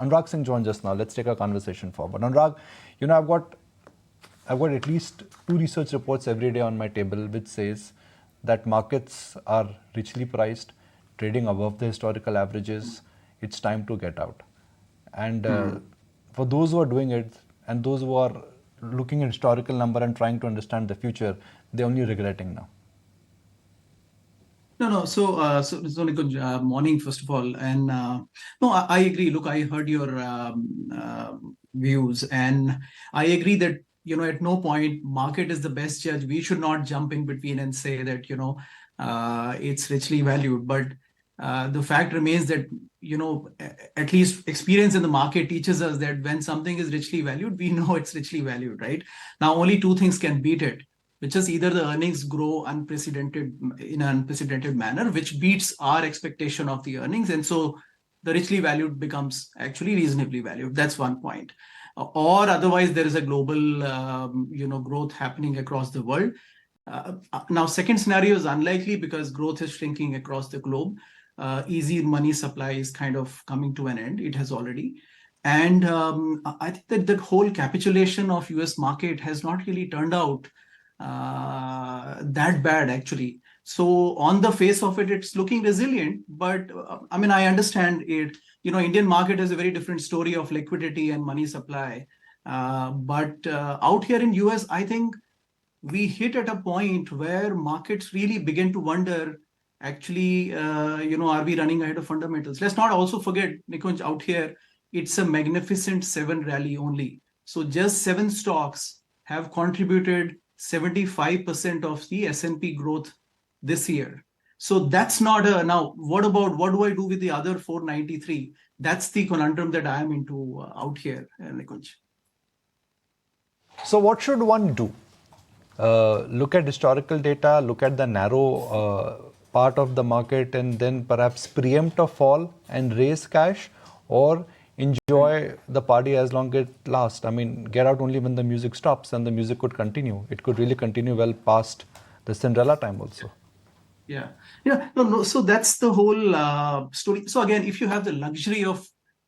Anurag Singh joined just now. Let's take our conversation forward. Anurag, I've got at least 2 research reports every day on my table which says that markets are richly priced, trading above the historical averages. It's time to get out. And for those who are doing it and those who are looking at historical number and trying to understand the future, they're only regretting now. No. So it's only good morning, first of all. And no, I agree. Look, I heard your views, and I agree that at no point market is the best judge. We should not jump in between and say that it's richly valued. But the fact remains that at least experience in the market teaches us that when something is richly valued, we know it's richly valued, right? Now, only two things can beat it, which is either the earnings grow in an unprecedented manner, which beats our expectation of the earnings. And so the richly valued becomes actually reasonably valued. That's one point. Or otherwise, there is a global growth happening across the world. Now, second scenario is unlikely because growth is shrinking across the globe. Easy money supply is kind of coming to an end. It has already. And I think that whole capitulation of US market has not really turned out that bad, actually. So on the face of it, it's looking resilient. But I understand it. Indian market has a very different story of liquidity and money supply. But out here in US, I think we hit at a point where markets really begin to wonder, actually, are we running ahead of fundamentals? Let's not also forget, Nikunj, out here, it's a magnificent 7 rally only. So just 7 stocks have contributed 75% of the S&P growth this year. So that's not now, what do I do with the other 493? That's the conundrum that I am into out here, Nikunj. So what should one do? Look at historical data, look at the narrow part of the market, and then perhaps preempt a fall and raise cash, or enjoy the party as long as it lasts. Get out only when the music stops, and the music could continue. It could really continue well past the Cinderella time also. Yeah. No. So that's the whole story. So again, if you have the luxury of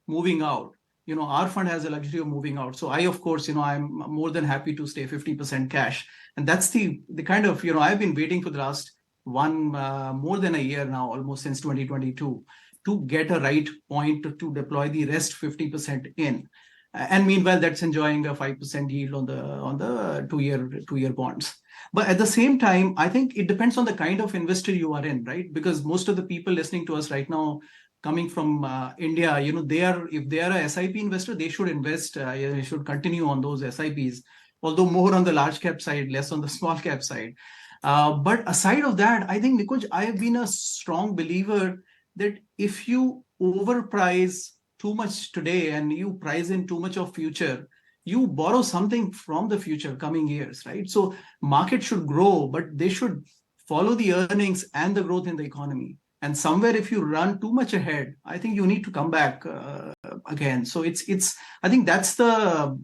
moving out, our fund has a luxury of moving out. So I, of course, I'm more than happy to stay 50% cash. And that's the kind of, I've been waiting for the last more than a year now, almost since 2022, to get a right point to deploy the rest 50% in. And meanwhile, that's enjoying a 5% yield on the two-year bonds. But at the same time, I think it depends on the kind of investor you are in, right? Because most of the people listening to us right now, coming from India, if they are a SIP investor, they should invest, they should continue on those SIPs, although more on the large cap side, less on the small cap side. But aside of that, I think, Nikunj, I have been a strong believer that if you overprice too much today and you price in too much of future, you borrow something from the future coming years, right? So market should grow, but they should follow the earnings and the growth in the economy. And somewhere, if you run too much ahead, I think you need to come back again. So it's. I think that's the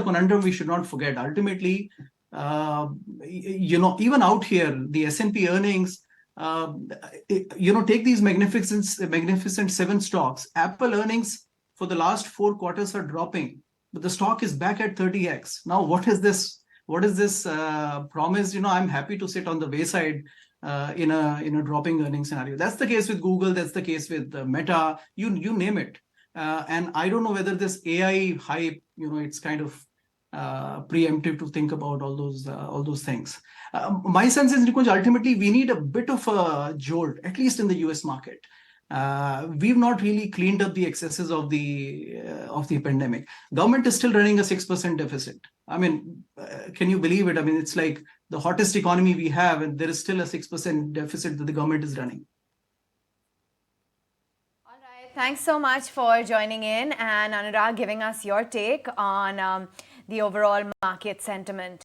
conundrum we should not forget. Ultimately, even out here, the S&P earnings. Take these magnificent 7 stocks. Apple earnings for the last 4 quarters are dropping, but the stock is back at 30x. Now, what is this? What is this promise? I'm happy to sit on the wayside in a dropping earnings scenario. That's the case with Google. That's the case with Meta. You name it. And I don't know whether this AI hype, it's kind of preemptive to think about all those things. My sense is, Nikunj, ultimately we need a bit of a jolt, at least in the US market. We've not really cleaned up the excesses of the pandemic. Government is still running a 6% deficit. Can you believe it? It's like the hottest economy we have, and there is still a 6% deficit that the government is running. All right. Thanks so much for joining in, and Anurag, giving us your take on the overall market sentiment.